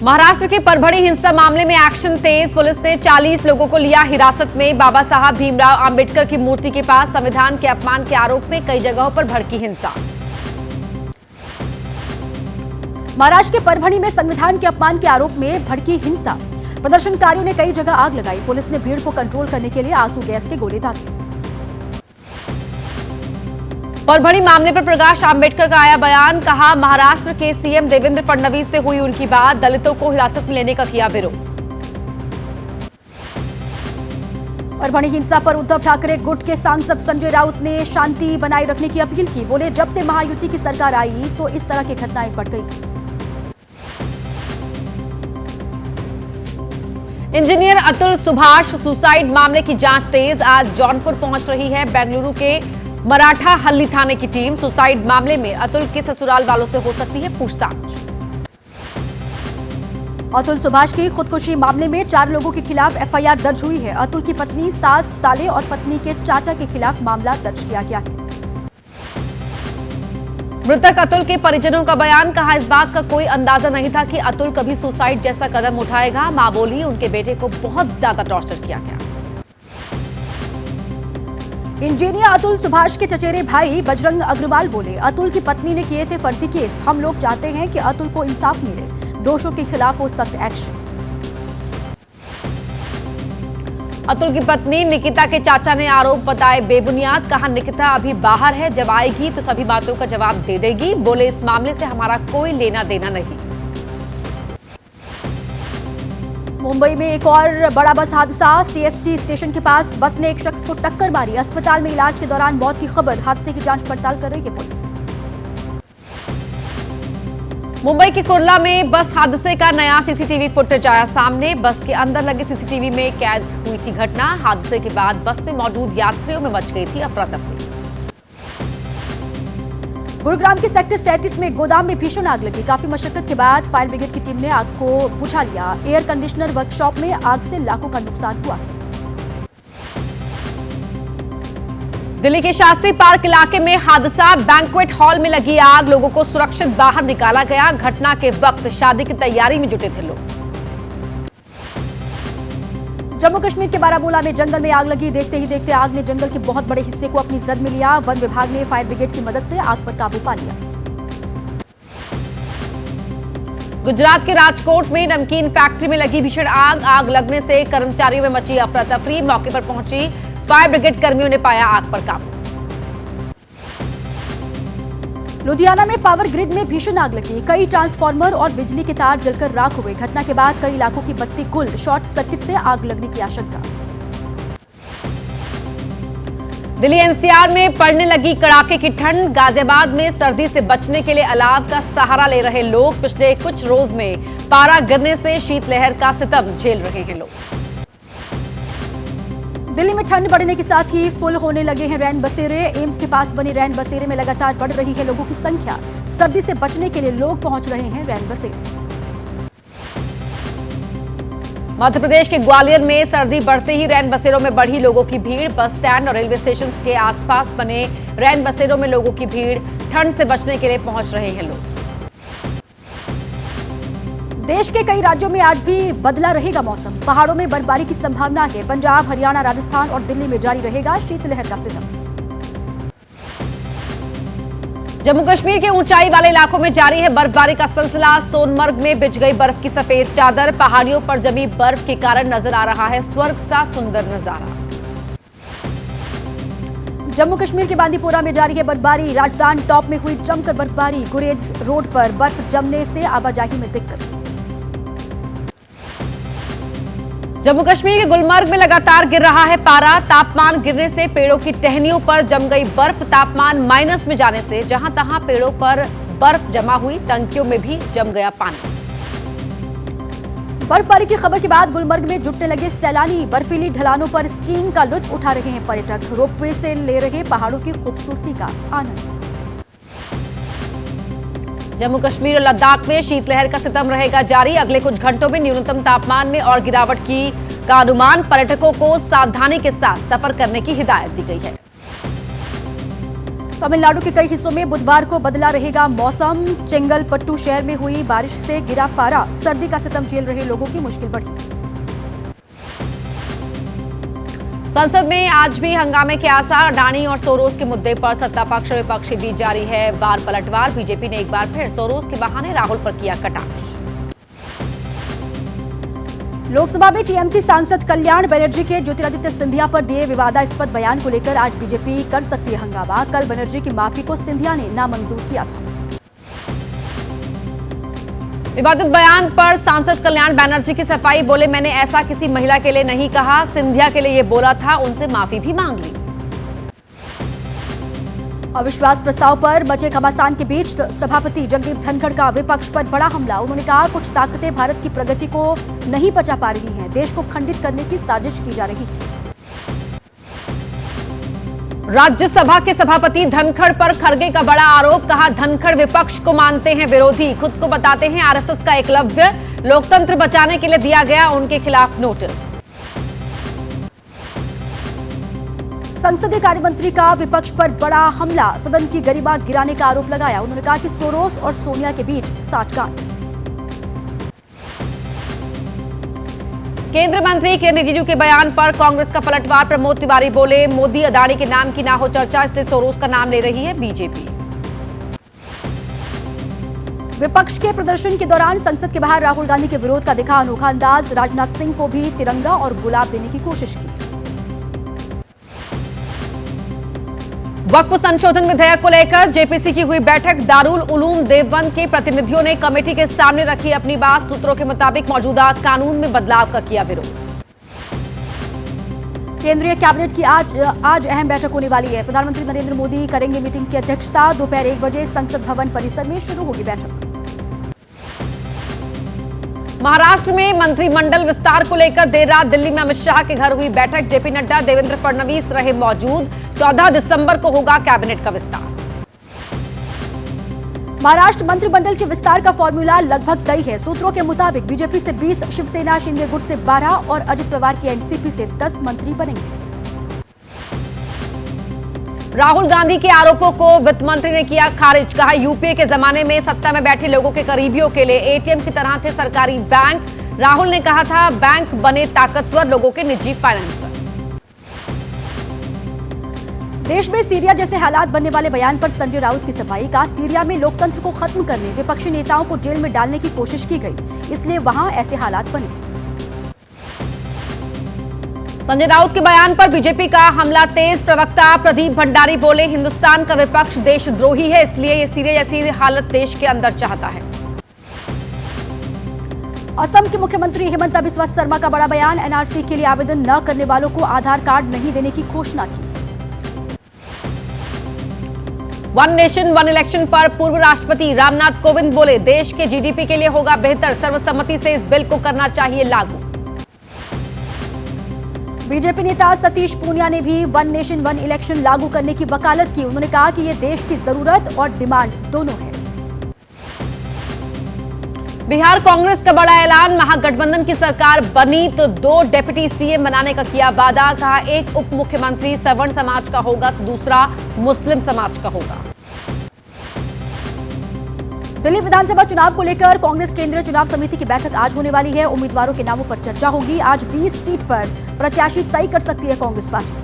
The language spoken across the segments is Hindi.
महाराष्ट्र के परभणी हिंसा मामले में एक्शन तेज। पुलिस ने 40 लोगों को लिया हिरासत में। बाबा साहब भीमराव अंबेडकर की मूर्ति के पास संविधान के अपमान के आरोप में कई जगहों पर भड़की हिंसा। महाराष्ट्र के परभणी में संविधान के अपमान के आरोप में भड़की हिंसा। प्रदर्शनकारियों ने कई जगह आग लगाई। पुलिस ने भीड़ को कंट्रोल करने के लिए आंसू गैस के गोले दागे। परभणी मामले पर प्रकाश आंबेडकर का आया बयान। कहा, महाराष्ट्र के सीएम देवेंद्र फडणवीस से हुई उनकी बात। दलितों को हिरासत में लेने का किया विरोध। परभणी हिंसा पर उद्धव ठाकरे गुट के सांसद संजय राउत ने शांति बनाए रखने की अपील की। बोले, जब से महायुति की सरकार आई तो इस तरह की घटनाएं बढ़ गई। इंजीनियर अतुल सुभाष सुसाइड मामले की जांच तेज। आज जौनपुर पहुंच रही है बेंगलुरु के मराठा हल्ली थाने की टीम। सुसाइड मामले में अतुल के ससुराल वालों से हो सकती है पूछताछ। अतुल सुभाष की खुदकुशी मामले में 4 लोगों के खिलाफ एफआईआर दर्ज हुई है। अतुल की पत्नी, सास, साले और पत्नी के चाचा के खिलाफ मामला दर्ज किया गया है। मृतक अतुल के परिजनों का बयान। कहा, इस बात का कोई अंदाजा नहीं था कि अतुल कभी सुसाइड जैसा कदम उठाएगा। मां बोली, उनके बेटे को बहुत ज्यादा टॉर्चर किया गया। इंजीनियर अतुल सुभाष के चचेरे भाई बजरंग अग्रवाल बोले, अतुल की पत्नी ने किए थे फर्जी केस। हम लोग चाहते हैं कि अतुल को इंसाफ मिले, दोषों के खिलाफ हो सख्त एक्शन। अतुल की पत्नी निकिता के चाचा ने आरोप बताए बेबुनियाद। कहा, निकिता अभी बाहर है, जब आएगी तो सभी बातों का जवाब दे देगी। बोले, इस मामले से हमारा कोई लेना देना नहीं। मुंबई में एक और बड़ा बस हादसा। सीएसटी स्टेशन के पास बस ने एक शख्स को टक्कर मारी। अस्पताल में इलाज के दौरान मौत की खबर। हादसे की जांच पड़ताल कर रही है पुलिस। मुंबई के कुर्ला में बस हादसे का नया सीसीटीवी फुटेज आया सामने। बस के अंदर लगे सीसीटीवी में कैद हुई थी घटना। हादसे के बाद बस में मौजूद यात्रियों में मच गई थी अफरा तफरी। गुरुग्राम के सेक्टर 37 में गोदाम में भीषण आग लगी। काफी मशक्कत के बाद फायर ब्रिगेड की टीम ने आग को बुझा लिया। एयर कंडीशनर वर्कशॉप में आग से लाखों का नुकसान हुआ। दिल्ली के शास्त्री पार्क इलाके में हादसा। बैंक्वेट हॉल में लगी आग। लोगों को सुरक्षित बाहर निकाला गया। घटना के वक्त शादी की तैयारी में जुटे थे लोग। जम्मू कश्मीर के बारामूला में जंगल में आग लगी। देखते ही देखते आग ने जंगल के बहुत बड़े हिस्से को अपनी जद में लिया। वन विभाग ने फायर ब्रिगेड की मदद से आग पर काबू पा लिया। गुजरात के राजकोट में नमकीन फैक्ट्री में लगी भीषण आग। आग लगने से कर्मचारियों में मची अफरा तफरी। मौके पर पहुंची फायर ब्रिगेड कर्मियों ने पाया आग पर काबू। लुधियाना में पावर ग्रिड में भीषण आग लगी। कई ट्रांसफार्मर और बिजली के तार जलकर राख हुए। घटना के बाद कई इलाकों की बत्ती गुल। शॉर्ट सर्किट से आग लगने की आशंका। दिल्ली एनसीआर में पड़ने लगी कड़ाके की ठंड। गाजियाबाद में सर्दी से बचने के लिए अलाव का सहारा ले रहे लोग। पिछले कुछ रोज में पारा गिरने से शीतलहर का सितम झेल रहे हैं लोग। दिल्ली में ठंड बढ़ने के साथ ही फुल होने लगे हैं रैन बसेरे। एम्स के पास बने रैन बसेरे में लगातार बढ़ रही है लोगों की संख्या। सर्दी से बचने के लिए लोग पहुंच रहे हैं रैन बसेरे। मध्य प्रदेश के ग्वालियर में सर्दी बढ़ते ही रैन बसेरों में बढ़ी लोगों की भीड़। बस स्टैंड और रेलवे स्टेशन के आसपास बने रैन बसेरों में लोगों की भीड़। ठंड से बचने के लिए पहुंच रहे हैं लोग। देश के कई राज्यों में आज भी बदला रहेगा मौसम। पहाड़ों में बर्फबारी की संभावना है। पंजाब, हरियाणा, राजस्थान और दिल्ली में जारी रहेगा शीतलहर का सितम। जम्मू कश्मीर के ऊंचाई वाले इलाकों में जारी है बर्फबारी का सिलसिला। सोनमर्ग में बिछ गई बर्फ की सफेद चादर। पहाड़ियों पर जमी बर्फ के कारण नजर आ रहा है स्वर्ग सा सुंदर नजारा। जम्मू कश्मीर के बांदीपोरा में जारी है बर्फबारी। राजधानी टॉप में हुई जमकर बर्फबारी। गुरेज रोड पर बर्फ जमने से आवाजाही में दिक्कत। जम्मू कश्मीर के गुलमर्ग में लगातार गिर रहा है पारा। तापमान गिरने से पेड़ों की टहनियों पर जम गई बर्फ। तापमान माइनस में जाने से जहां तहां पेड़ों पर बर्फ जमा हुई। टंकियों में भी जम गया पानी। बर्फबारी की खबर के बाद गुलमर्ग में जुटने लगे सैलानी। बर्फीली ढलानों पर स्कीइंग का लुत्फ उठा रहे हैं पर्यटक। रोपवे से ले रहे पहाड़ों की खूबसूरती का आनंद। जम्मू कश्मीर और लद्दाख में शीतलहर का सितम रहेगा जारी। अगले कुछ घंटों में न्यूनतम तापमान में और गिरावट का अनुमान। पर्यटकों को सावधानी के साथ सफर करने की हिदायत दी गई है। तमिलनाडु के कई हिस्सों में बुधवार को बदला रहेगा मौसम। चेंगलपट्टू शहर में हुई बारिश से गिरा पारा, सर्दी का सितम झेल रहे लोगों की मुश्किल बढ़ी। संसद में आज भी हंगामे के आसार। अडानी और सोरोस के मुद्दे पर सत्ता पक्ष और विपक्ष के बीच जारी है वार पलटवार। बीजेपी ने एक बार फिर सोरोस के बहाने राहुल पर किया कटाक्ष। लोकसभा में टीएमसी सांसद कल्याण बनर्जी के ज्योतिरादित्य सिंधिया पर दिए विवादास्पद बयान को लेकर आज बीजेपी कर सकती है हंगामा। कल बनर्जी की माफी को सिंधिया ने नामंजूर किया था। विवादित बयान पर सांसद कल्याण बनर्जी की सफाई। बोले, मैंने ऐसा किसी महिला के लिए नहीं कहा, सिंधिया के लिए ये बोला था, उनसे माफी भी मांग ली। अविश्वास प्रस्ताव पर मचे घमासान के बीच सभापति जगदीप धनखड़ का विपक्ष पर बड़ा हमला। उन्होंने कहा, कुछ ताकतें भारत की प्रगति को नहीं बचा पा रही हैं, देश को खंडित करने की साजिश की जा रही है। राज्यसभा के सभापति धनखड़ पर खड़गे का बड़ा आरोप। कहा, धनखड़ विपक्ष को मानते हैं विरोधी, खुद को बताते हैं आरएसएस का एकलव्य। लोकतंत्र बचाने के लिए दिया गया उनके खिलाफ नोटिस। संसदीय कार्य मंत्री का विपक्ष पर बड़ा हमला। सदन की गरिमा गिराने का आरोप लगाया। उन्होंने कहा कि सोरोस और सोनिया के बीच साठगांठ। केंद्रीय मंत्री किरेन रिजिजू के बयान पर कांग्रेस का पलटवार। प्रमोद तिवारी बोले, मोदी अडानी के नाम की ना हो चर्चा, इसलिए सोरोस का नाम ले रही है बीजेपी। विपक्ष के प्रदर्शन के दौरान संसद के बाहर राहुल गांधी के विरोध का दिखा अनोखा अंदाज। राजनाथ सिंह को भी तिरंगा और गुलाब देने की कोशिश की। वक्फ संशोधन विधेयक को लेकर जेपीसी की हुई बैठक। दारुल उलूम देवबंद के प्रतिनिधियों ने कमेटी के सामने रखी अपनी बात। सूत्रों के मुताबिक मौजूदा कानून में बदलाव का किया विरोध। केंद्रीय कैबिनेट की आज अहम बैठक होने वाली है। प्रधानमंत्री नरेंद्र मोदी करेंगे मीटिंग की अध्यक्षता। दोपहर 1 बजे संसद भवन परिसर में शुरू होगी बैठक। महाराष्ट्र में मंत्रिमंडल विस्तार को लेकर देर रात दिल्ली में अमित शाह के घर हुई बैठक। जेपी नड्डा, देवेंद्र फडणवीस रहे मौजूद। 14 दिसंबर को होगा कैबिनेट का विस्तार। महाराष्ट्र मंत्रिमंडल के विस्तार का फॉर्मूला लगभग तय है। सूत्रों के मुताबिक बीजेपी से 20, शिवसेना शिंदे गुट से 12 और अजित पवार की एनसीपी से 10 मंत्री बनेंगे। राहुल गांधी के आरोपों को वित्त मंत्री ने किया खारिज। कहा, यूपीए के जमाने में सत्ता में बैठे लोगों के करीबियों के लिए एटीएम की तरह थे सरकारी बैंक। राहुल ने कहा था, बैंक बने ताकतवर लोगों के निजी फाइनेंसर। देश में सीरिया जैसे हालात बनने वाले बयान पर संजय राउत की सफाई। का सीरिया में लोकतंत्र को खत्म करने, विपक्षी नेताओं को जेल में डालने की कोशिश की गई, इसलिए वहां ऐसे हालात बने। संजय राउत के बयान पर बीजेपी का हमला तेज। प्रवक्ता प्रदीप भंडारी बोले, हिंदुस्तान का विपक्ष देशद्रोही है, इसलिए ये सीरिया जैसी हालत देश के अंदर चाहता है। असम के मुख्यमंत्री हिमंता बिस्वा शर्मा का बड़ा बयान। एनआरसी के लिए आवेदन न करने वालों को आधार कार्ड नहीं देने की घोषणा की। वन नेशन वन इलेक्शन पर पूर्व राष्ट्रपति रामनाथ कोविंद बोले, देश के जीडीपी के लिए होगा बेहतर, सर्वसम्मति से इस बिल को करना चाहिए लागू। बीजेपी नेता सतीश पूनिया ने भी वन नेशन वन इलेक्शन लागू करने की वकालत की। उन्होंने कहा कि यह देश की जरूरत और डिमांड दोनों है। बिहार कांग्रेस का बड़ा ऐलान। महागठबंधन की सरकार बनी तो 2 डिप्टी सीएम बनाने का किया वादा। कहा, एक उप मुख्यमंत्री सवर्ण समाज का होगा तो दूसरा मुस्लिम समाज का होगा। दिल्ली विधानसभा चुनाव को लेकर कांग्रेस केंद्रीय चुनाव समिति की बैठक आज होने वाली है। उम्मीदवारों के नामों पर चर्चा होगी। आज 20 सीट पर प्रत्याशी तय कर सकती है कांग्रेस पार्टी।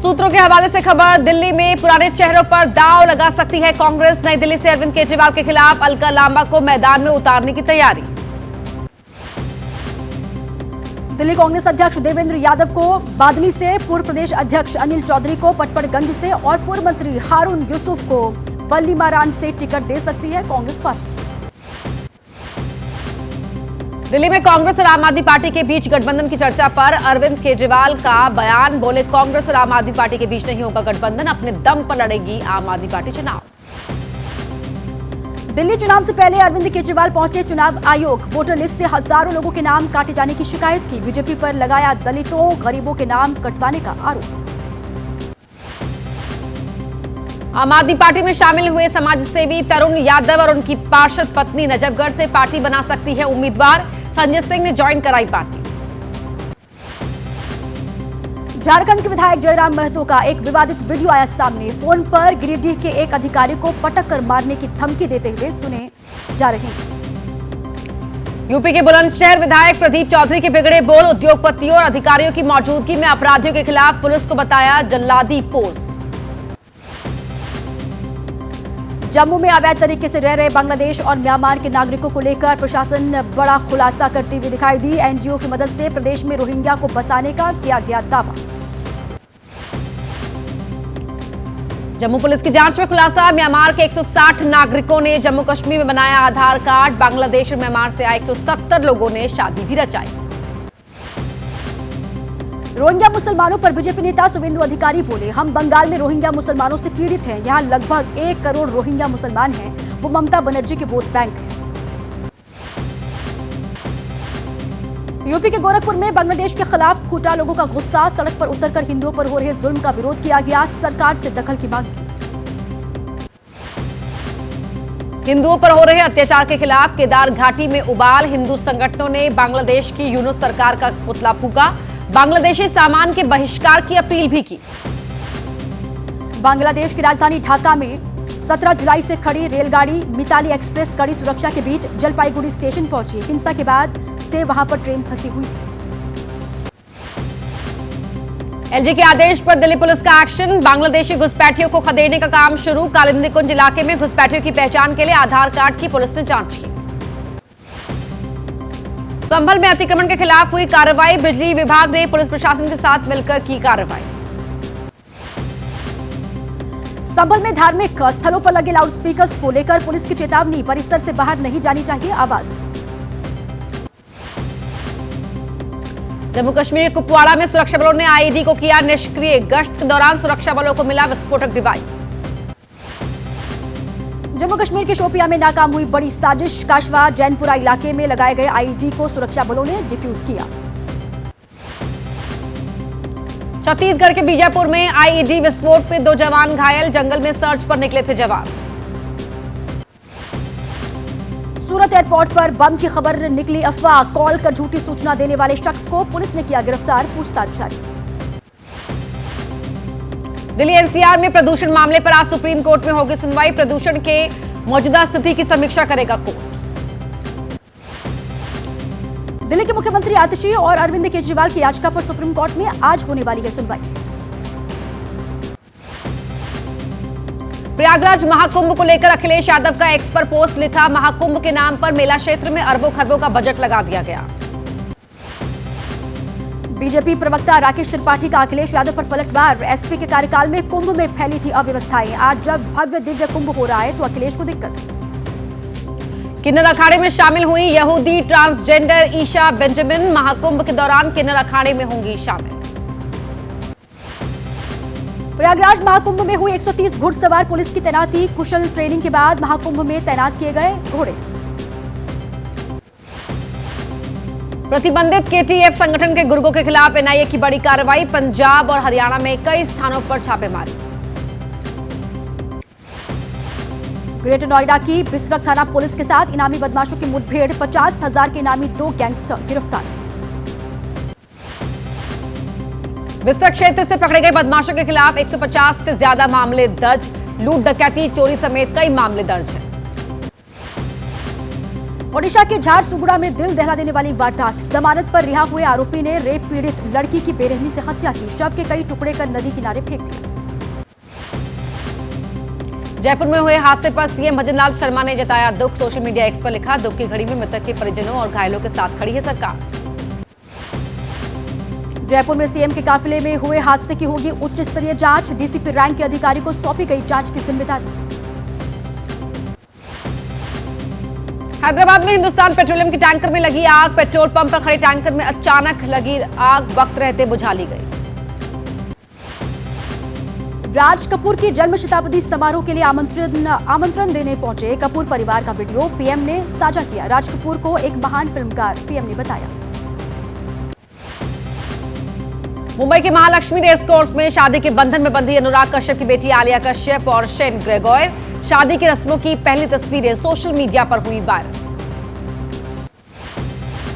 सूत्रों के हवाले से खबर, दिल्ली में पुराने चेहरों पर दांव लगा सकती है कांग्रेस। नई दिल्ली से अरविंद केजरीवाल के खिलाफ अलका लांबा को मैदान में उतारने की तैयारी। दिल्ली कांग्रेस अध्यक्ष देवेंद्र यादव को बादली से, पूर्व प्रदेश अध्यक्ष अनिल चौधरी को पटपड़गंज से और पूर्व मंत्री हारून यूसुफ को बल्लीमारान से टिकट दे सकती है कांग्रेस पार्टी। दिल्ली में कांग्रेस और आम आदमी पार्टी के बीच गठबंधन की चर्चा पर अरविंद केजरीवाल का बयान। बोले, कांग्रेस और आम आदमी पार्टी के बीच नहीं होगा गठबंधन, अपने दम पर लड़ेगी आम आदमी पार्टी चुनाव। दिल्ली चुनाव से पहले अरविंद केजरीवाल पहुंचे चुनाव आयोग। वोटर लिस्ट से हजारों लोगों के नाम काटे जाने की शिकायत की। बीजेपी पर लगाया दलितों, गरीबों के नाम कटवाने का आरोप। आम आदमी पार्टी में शामिल हुए समाजसेवी तरुण यादव और उनकी पार्षद पत्नी नजफगढ़ से पार्टी बना सकती है उम्मीदवार। संजय सिंह ने ज्वाइन कराई पार्टी। झारखंड के विधायक जयराम महतो का एक विवादित वीडियो आया सामने। फोन पर गिरिडीह के एक अधिकारी को पटक कर मारने की धमकी देते हुए सुने जा रहे हैं। यूपी के बुलंदशहर विधायक प्रदीप चौधरी के बिगड़े बोल, उद्योगपतियों और अधिकारियों की मौजूदगी में अपराधियों के खिलाफ पुलिस को बताया जल्लादी फोर्स। जम्मू में अवैध तरीके से रह रहे बांग्लादेश और म्यांमार के नागरिकों को लेकर प्रशासन बड़ा खुलासा करती हुई दिखाई दी। एनजीओ की मदद से प्रदेश में रोहिंग्या को बसाने का किया गया दावा। जम्मू पुलिस की जांच में खुलासा, म्यांमार के 160 नागरिकों ने जम्मू कश्मीर में बनाया आधार कार्ड। बांग्लादेश और म्यांमार से आए 170 लोगों ने शादी भी रचाई। रोहिंग्या मुसलमानों पर बीजेपी नेता शुभेंदु अधिकारी बोले, हम बंगाल में रोहिंग्या मुसलमानों से पीड़ित हैं। यहाँ लगभग 1 करोड़ रोहिंग्या मुसलमान हैं। वो ममता बनर्जी के वोट बैंक हैं। यूपी के गोरखपुर में बांग्लादेश के खिलाफ फूटा लोगों का गुस्सा। सड़क पर उतरकर हिंदुओं पर हो रहे जुल्म का विरोध किया गया। सरकार से दखल की मांग की। हिंदुओं पर हो रहे अत्याचार के खिलाफ केदार घाटी में उबाल, हिंदू संगठनों ने बांग्लादेश की यूनुस सरकार का पुतला फूका। बांग्लादेशी सामान के बहिष्कार की अपील भी की। बांग्लादेश की राजधानी ढाका में 17 जुलाई से खड़ी रेलगाड़ी मिताली एक्सप्रेस कड़ी सुरक्षा के बीच जलपाईगुड़ी स्टेशन पहुंची। हिंसा के बाद से वहां पर ट्रेन फंसी हुई थी। एलजी के आदेश पर दिल्ली पुलिस का एक्शन, बांग्लादेशी घुसपैठियों को खदेड़ने का काम शुरू। कालिंदी कुंज इलाके में घुसपैठियों की पहचान के लिए आधार कार्ड की पुलिस ने जांच की। संभल में अतिक्रमण के खिलाफ हुई कार्रवाई, बिजली विभाग ने पुलिस प्रशासन के साथ मिलकर की कार्रवाई। संभल में धार्मिक स्थलों पर लगे लाउडस्पीकर्स को लेकर पुलिस की चेतावनी, परिसर से बाहर नहीं जानी चाहिए आवाज। जम्मू कश्मीर के कुपवाड़ा में सुरक्षा बलों ने आईईडी को किया निष्क्रिय। गश्त के दौरान सुरक्षा बलों को मिला विस्फोटक डिवाइस। जम्मू कश्मीर के शोपियां में नाकाम हुई बड़ी साजिश। काशवा जैनपुरा इलाके में लगाए गए आईईडी को सुरक्षा बलों ने डिफ्यूज किया। छत्तीसगढ़ के बीजापुर में आईईडी विस्फोट में 2 जवान घायल, जंगल में सर्च पर निकले थे जवान। सूरत एयरपोर्ट पर बम की खबर निकली अफवाह, कॉल कर झूठी सूचना देने वाले शख्स को पुलिस ने किया गिरफ्तार, पूछताछ जारी। दिल्ली एनसीआर में प्रदूषण मामले पर आज सुप्रीम कोर्ट में होगी सुनवाई। प्रदूषण के मौजूदा स्थिति की समीक्षा करेगा कोर्ट। दिल्ली के मुख्यमंत्री आतिशी और अरविंद केजरीवाल की याचिका पर सुप्रीम कोर्ट में आज होने वाली है सुनवाई। प्रयागराज महाकुंभ को लेकर अखिलेश यादव का एक्स पर पोस्ट लिखा, महाकुंभ के नाम पर मेला क्षेत्र में अरबों खरबों का बजट लगा दिया गया। बीजेपी प्रवक्ता राकेश त्रिपाठी का अखिलेश यादव पर पलटवार, एसपी के कार्यकाल में कुंभ में फैली थी अव्यवस्थाएं। आज जब भव्य दिव्य कुंभ हो रहा है तो अखिलेश को दिक्कत। किन्नर अखाड़े में शामिल हुई यहूदी ट्रांसजेंडर ईशा बेंजामिन, महाकुंभ के दौरान किन्नर अखाड़े में होंगी शामिल। प्रयागराज महाकुंभ में हुई 130 घुड़सवार, पुलिस की तैनाती, कुशल ट्रेनिंग के बाद महाकुंभ में तैनात किए गए घोड़े। प्रतिबंधित केटीएफ संगठन के गुर्गों के खिलाफ एनआईए की बड़ी कार्रवाई, पंजाब और हरियाणा में कई स्थानों पर छापेमारी। ग्रेटर नोएडा की बिसरख थाना पुलिस के साथ इनामी बदमाशों की मुठभेड़, 50,000 के इनामी 2 गैंगस्टर गिरफ्तार। बिस्तर क्षेत्र से पकड़े गए बदमाशों के खिलाफ 150 से ज्यादा मामले दर्ज, लूट डकैती चोरी समेत कई मामले दर्ज हैं। ओडिशा के झारसुगुड़ा में दिल दहला देने वाली वारदात, जमानत पर रिहा हुए आरोपी ने रेप पीड़ित लड़की की बेरहमी से हत्या की, शव के कई टुकड़े कर नदी किनारे फेंक दिया। जयपुर में हुए हादसे पर सीएम भजन लाल शर्मा ने जताया दुख, सोशल मीडिया एक्स पर लिखा, दुख की घड़ी में मृतक के परिजनों और घायलों के साथ खड़ी है सरकार। जयपुर में सीएम के काफिले में हुए हादसे की होगी उच्च स्तरीय जांच, डीसीपी रैंक के अधिकारी को सौंपी गई जांच की जिम्मेदारी। हैदराबाद में हिंदुस्तान पेट्रोलियम की टैंकर में लगी आग, पेट्रोल पंप पर खड़े टैंकर में अचानक लगी आग, वक्त रहते बुझा ली गई। राज कपूर की जन्म शताब्दी समारोह के लिए आमंत्रण देने पहुंचे कपूर परिवार का वीडियो पीएम ने साझा किया। राज कपूर को एक महान फिल्मकार पीएम ने बताया। मुंबई के महालक्ष्मी रेस कोर्स में शादी के बंधन में बंधी अनुराग कश्यप की बेटी आलिया कश्यप और शेन ग्रेगोयर, शादी की रस्मों की पहली तस्वीरें सोशल मीडिया पर हुई वायरल।